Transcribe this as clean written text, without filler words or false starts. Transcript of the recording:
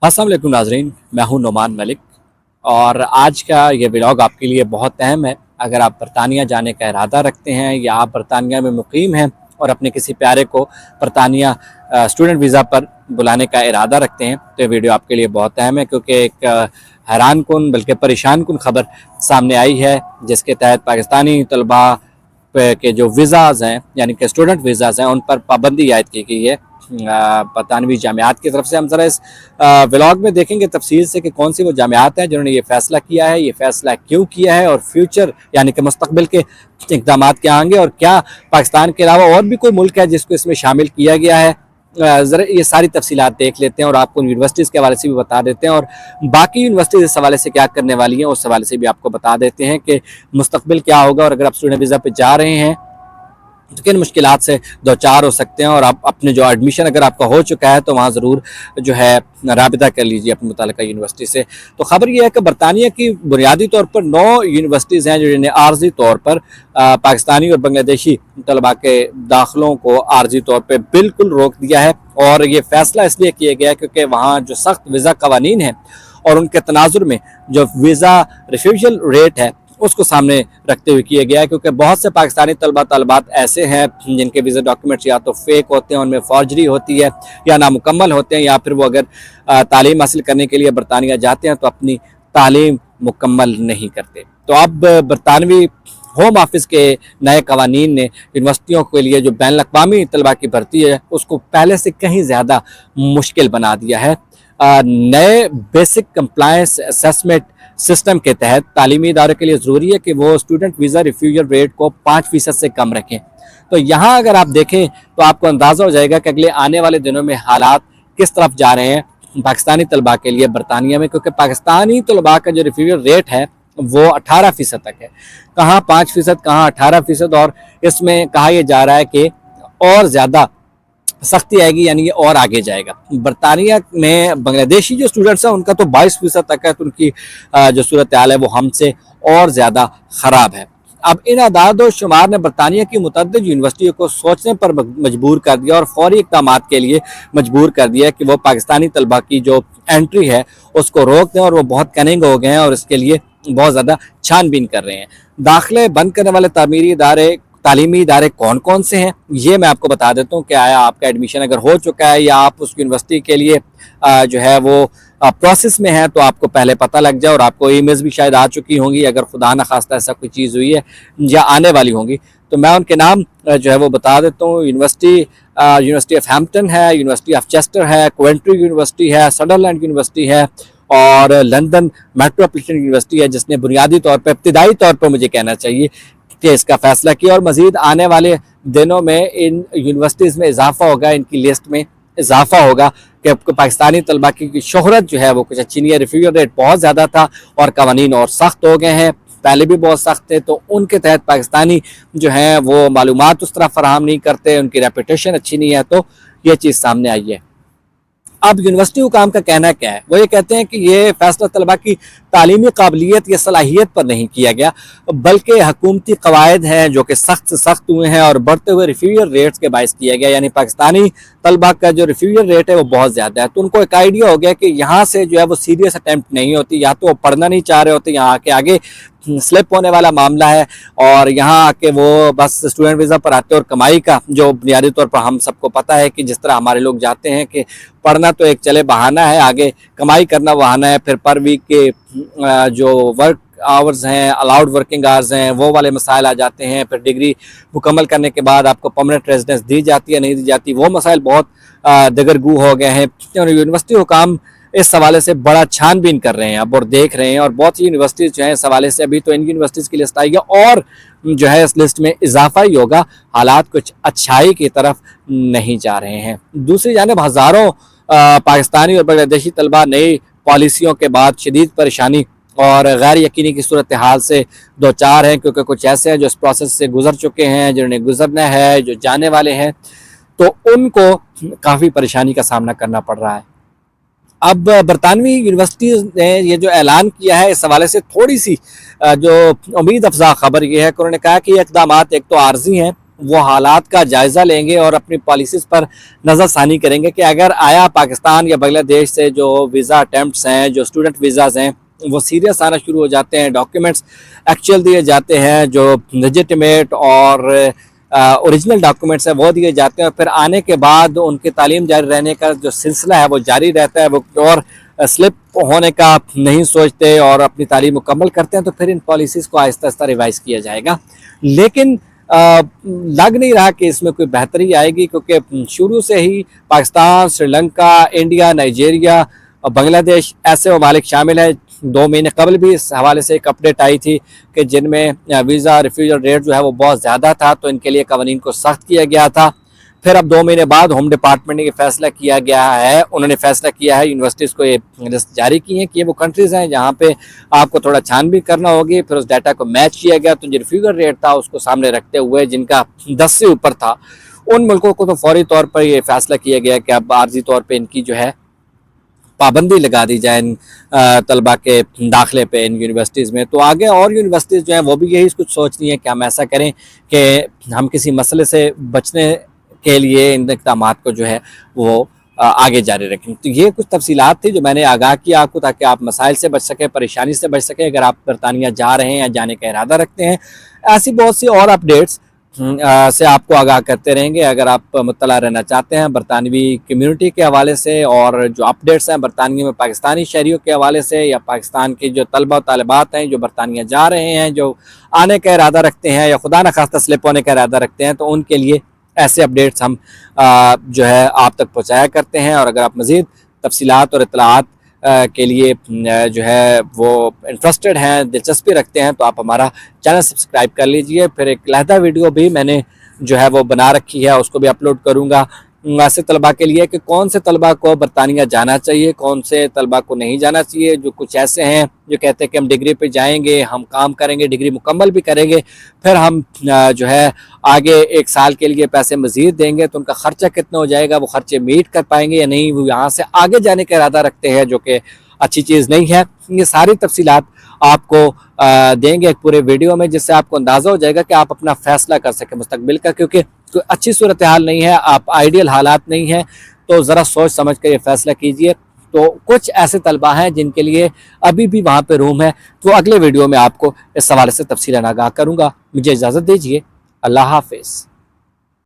अस्सलाम वालेकुम नाज़रीन, मैं हूं नोमान मलिक और आज का ये व्लॉग आपके लिए बहुत अहम है। अगर आप बरतानिया जाने का इरादा रखते हैं या आप बरतानिया में मुकीम हैं और अपने किसी प्यारे को बरतानिया स्टूडेंट वीज़ा पर बुलाने का इरादा रखते हैं तो ये वीडियो आपके लिए बहुत अहम है, क्योंकि एक हैरान कुन बल्कि परेशान कुन खबर सामने आई है, जिसके तहत पाकिस्तानी तलबा के जो वीज़ाज़ हैं यानी कि स्टूडेंट वीज़ाज़ हैं उन पर पाबंदी आयद की गई है बरतानवी जामियात की तरफ से। हम ज़रा इस व्लॉग में देखेंगे तफसील से कि कौन सी वो जामियात हैं जिन्होंने ये फ़ैसला किया है, ये फ़ैसला क्यों किया है और फ्यूचर यानी कि मुस्तकबिल के इक़दाम क्या आएंगे और क्या पाकिस्तान के अलावा और भी कोई मुल्क है जिसको इसमें शामिल किया गया है। ज़रा ये सारी तफसीलात देख लेते हैं और आपको यूनिवर्सिटीज़ के हवाले से भी बता देते हैं और बाकी यूनिवर्सिटीज़ इस हवाले से क्या करने वाली हैं उस हवाले से भी आपको बता देते हैं कि मुस्तकबिल क्या होगा और अगर आप स्टूडेंट वीज़ा पे जा रहे हैं तो किन मुश्किलात से दो चार हो सकते हैं। और आप अपने जो एडमिशन अगर आपका हो चुका है तो वहाँ ज़रूर जो है राबिता कर लीजिए अपनी मुतालिका यूनिवर्सिटी से। तो ख़बर यह है कि बरतानिया की बुनियादी तौर पर 9 यूनिवर्सिटीज़ हैं जिन्हें आर्जी तौर पर पाकिस्तानी और बांग्लादेशी तलबा के दाखिलों को आर्जी तौर पर बिल्कुल रोक दिया है। और ये फ़ैसला इसलिए किया गया है क्योंकि वहाँ जो सख्त वीज़ा कवानीन हैं और उनके तनाजुर में जो वीज़ा रिफ्यूजल रेट है उसको सामने रखते हुए किया गया है, क्योंकि बहुत से पाकिस्तानी तलबात ऐसे हैं जिनके वीज़ा डॉक्यूमेंट्स या तो फेक होते हैं, उनमें फॉर्जरी होती है या नामुकम्मल होते हैं, या फिर वो अगर तालीम हासिल करने के लिए बरतानिया जाते हैं तो अपनी तालीम मुकम्मल नहीं करते। तो अब बरतानवी होम ऑफिस के नए कवानीन ने यूनिवर्सिटियों के लिए जो बैन अवी तलबा की भर्ती है उसको पहले से कहीं ज़्यादा मुश्किल बना दिया है। नए बेसिक कंप्लायंस असेसमेंट सिस्टम के तहत तालीमी इदारों के लिए ज़रूरी है कि वो स्टूडेंट वीज़ा रिफ्यूजल रेट को 5% से कम रखें। तो यहाँ अगर आप देखें तो आपको अंदाज़ा हो जाएगा कि अगले आने वाले दिनों में हालात किस तरफ जा रहे हैं पाकिस्तानी तलबा के लिए बरतानिया में, क्योंकि पाकिस्तानी तलबा का जो रिफ्यूजल रेट है वो 18% तक है, कहाँ 5%, कहाँ 18%। और इसमें कहा यह जा रहा है कि और ज़्यादा सख्ती आएगी, यानी ये और आगे जाएगा। बरतानिया में बांग्लादेशी जो स्टूडेंट्स हैं उनका तो 22% तक है, तो उनकी जो सूरत हाल है वो हमसे और ज़्यादा ख़राब है। अब इन आदाद और शुमार ने बरतानिया की मुतअद्दिद यूनिवर्सिटियों को सोचने पर मजबूर कर दिया और फौरी इक़दाम के लिए मजबूर कर दिया कि वो पाकिस्तानी तलबा की जो एंट्री है उसको रोक दें, और वो बहुत कनिंग हो गए हैं और इसके लिए बहुत ज़्यादा छानबीन कर रहे हैं। दाखिले बंद करने वाले तालीमी इदारे कौन कौन से हैं ये मैं आपको बता देता हूँ कि आया आपका एडमिशन अगर हो चुका है या आप उस यूनिवर्सिटी के लिए जो है वो प्रोसेस में है तो आपको पहले पता लग जाए, और आपको ईमेल्स भी शायद आ चुकी होंगी अगर खुदा न खास्ता ऐसा कोई चीज़ हुई है या आने वाली होंगी। तो मैं उनके नाम जो है वो बता देता हूँ। यूनिवर्सिटी ऑफ हैम्पटन है, यूनिवर्सिटी ऑफ चेस्टर है, क्वेंट्री यूनिवर्सिटी है, सदरलैंड यूनिवर्सिटी है और लंदन मेट्रोपॉलिटन यूनिवर्सिटी है, जिसने बुनियादी तौर पर इब्तदाई तौर पर मुझे कहना चाहिए कि इसका फैसला किया। और मज़ीद आने वाले दिनों में इन यूनिवर्सिटीज़ में इजाफा होगा, इनकी लिस्ट में इजाफा होगा कि पाकिस्तानी तलबा की शोहरत जो है वो कुछ अच्छी नहीं है। रिफ्यूजल रेट बहुत ज़्यादा था और कवानीन और सख्त हो गए हैं, पहले भी बहुत सख्त थे, तो उनके तहत पाकिस्तानी जो हैं वो मालूमात उस तरह फराहम नहीं करते, उनकी रेपुटेशन अच्छी नहीं है, तो ये चीज़ सामने आई है। अब यूनिवर्सिटी हुकाम का कहना क्या है, वो ये कहते हैं कि ये फैसला तलबा की तालीमी काबिलियत या सलाहियत पर नहीं किया गया, बल्कि हुकूमती कवायद हैं जो कि सख्त से सख्त हुए हैं और बढ़ते हुए रिफ्यूजल रेट्स के बायस किया गया। यानी पाकिस्तानी तलबा का जो रिफ्यूजल रेट है वो बहुत ज़्यादा है, तो उनको एक आइडिया हो गया कि यहाँ से जो है वो सीरियस अटैम्प्ट नहीं होती, या तो वो पढ़ना नहीं चाह रहे होते, यहाँ आके आगे स्लिप होने वाला मामला है, और यहाँ आके वो बस स्टूडेंट वीज़ा पर आते और कमाई का जो बुनियादी तौर पर हम सबको पता है कि जिस तरह हमारे लोग जाते हैं कि पढ़ना तो एक चले बहाना है, आगे कमाई करना बहाना है, फिर पर वीक के जो वर्क आवर्स हैं, अलाउड वर्किंग आवर्स हैं, वो वाले मसाइल आ जाते हैं, फिर डिग्री मुकम्मल करने के बाद आपको परमानेंट रेजिडेंस दी जाती है नहीं दी जाती, वो मसाइल बहुत दगरगू हो गए हैं। यूनिवर्सिटी हुकाम इस हवाले से बड़ा छानबीन कर रहे हैं अब और देख रहे हैं, और बहुत सी यूनिवर्सिटीज़ जो हैं इस हवाले से अभी तो इन यूनिवर्सिटीज़ की लिस्ट आई है और जो है इस लिस्ट में इजाफा ही होगा, हालात कुछ अच्छाई की तरफ नहीं जा रहे हैं। दूसरी जानिब हज़ारों पाकिस्तानी और बांग्लादेशी तलबा नई पॉलिसियों के बाद शदीद परेशानी और गैर यकीनी की सूरत हाल से दो चार हैं, क्योंकि कुछ ऐसे हैं जो इस प्रोसेस से गुजर चुके हैं, जिन्हें गुजरना है, जो जाने वाले हैं, तो उनको काफ़ी परेशानी का सामना करना पड़ रहा है। अब बरतानवी यूनिवर्सिटीज़ ने ये जो ऐलान किया है इस हवाले से थोड़ी सी जो उम्मीद अफजा खबर ये है कि उन्होंने कहा कि ये इक़दाम एक तो आर्जी हैं वो हालात का जायज़ा लेंगे और अपनी पॉलिसीज़ पर नज़रसानी करेंगे कि अगर आया पाकिस्तान या बांग्लादेश से जो वीज़ा अटैम्प्ट्स हैं, जो स्टूडेंट वीज़ाज़ हैं, वो सीरियस आना शुरू हो जाते हैं, डॉक्यूमेंट्स एक्चुअल दिए जाते हैं, जो लेजिटिमेट और ओरिजिनल डॉक्यूमेंट्स हैं वो दिए जाते हैं, और फिर आने के बाद उनकी तालीम जारी रहने का जो सिलसिला है वो जारी रहता है, वो और स्लिप होने का नहीं सोचते और अपनी तालीम मुकम्मल करते हैं, तो फिर इन पॉलिसीज़ को आहिस्ता आहिस्ता रिवाइज़ किया जाएगा। लेकिन लग नहीं रहा कि इसमें कोई बेहतरी आएगी, क्योंकि शुरू से ही पाकिस्तान, श्रीलंका, इंडिया, नाइजीरिया और बांग्लादेश ऐसे ममालिक शामिल हैं। 2 महीने कबल भी इस हवाले से एक अपडेट आई थी कि जिनमें वीज़ा रिफ्यूजल रेट जो है वो बहुत ज़्यादा था, तो इनके लिए कवानीन को सख्त किया गया था। फिर अब 2 महीने बाद होम डिपार्टमेंट ने ये फैसला किया गया है, उन्होंने फैसला किया है, यूनिवर्सिटीज़ को ये लिस्ट जारी की है कि ये वो कंट्रीज़ हैं जहाँ पे आपको थोड़ा छानबीन करना होगी। फिर उस डाटा को मैच किया गया, तो जो रिफ्यूजल रेट था उसको सामने रखते हुए जिनका 10 से ऊपर था, उन मुल्कों को तो फौरी तौर पर ये फैसला किया गया कि अब आर्जी तौर पर इनकी जो है पाबंदी लगा दी जाए इन तलबा के दाखिले पे इन यूनिवर्सिटीज़ में। तो आगे और यूनिवर्सिटीज़ जो हैं वो भी यही कुछ सोच रही हैं कि हम ऐसा करें कि हम किसी मसले से बचने के लिए इन इक़दामात को जो है वो आगे जारी रखें। तो ये कुछ तफसीलात थी जो मैंने आगाह किया आपको, ताकि आप मसाइल से बच सकें, परेशानी से बच सकें अगर आप बरतानिया जा रहे हैं या जाने का इरादा रखते हैं। ऐसी बहुत सी और अपडेट्स से आपको आगाह करते रहेंगे। अगर आप मुत्तला रहना चाहते हैं बरतानवी कम्युनिटी के हवाले से और जो अपडेट्स हैं बरतानिया में पाकिस्तानी शहरियों के हवाले से, या पाकिस्तान के जो तलबा तालिबात हैं जो बरतानिया जा रहे हैं, जो आने का इरादा रखते हैं या खुदा न खास्ता स्लिप होने का इरादा रखते हैं, तो उनके लिए ऐसे अपडेट्स हम जो है आप तक पहुँचाया करते हैं। और अगर आप मज़ीद तफसीलात और इत्तलाआत के लिए जो है वो इंटरेस्टेड हैं, दिलचस्पी रखते हैं, तो आप हमारा चैनल सब्सक्राइब कर लीजिए। फिर एक अलहदा वीडियो भी मैंने जो है वो बना रखी है, उसको भी अपलोड करूँगा ऐसे तलबा के लिए कि कौन से तलबा को बरतानिया जाना चाहिए, कौन से तलबा को नहीं जाना चाहिए। जो कुछ ऐसे हैं जो कहते हैं कि हम डिग्री पे जाएंगे, हम काम करेंगे, डिग्री मुकम्मल भी करेंगे, फिर हम जो है आगे 1 साल के लिए पैसे मज़ीद देंगे, तो उनका ख़र्चा कितना हो जाएगा, वो ख़र्चे मीट कर पाएंगे या नहीं, वो यहाँ से आगे जाने का इरादा रखते हैं, जो कि अच्छी चीज़ नहीं है। ये सारी तफसीलात आपको देंगे एक पूरे वीडियो में, जिससे आपको अंदाज़ा हो जाएगा कि आप अपना फ़ैसला कर सकें मुस्तकबिल का, क्योंकि कोई अच्छी सूरत हाल नहीं है, आप आइडियल हालात नहीं हैं, तो ज़रा सोच समझ कर ये फ़ैसला कीजिए। तो कुछ ऐसे तलबा हैं जिनके लिए अभी भी वहाँ पे रूम है, तो अगले वीडियो में आपको इस हवाले से तफसीलन आगाह करूँगा। मुझे इजाज़त दीजिए। अल्लाह हाफ़िज़।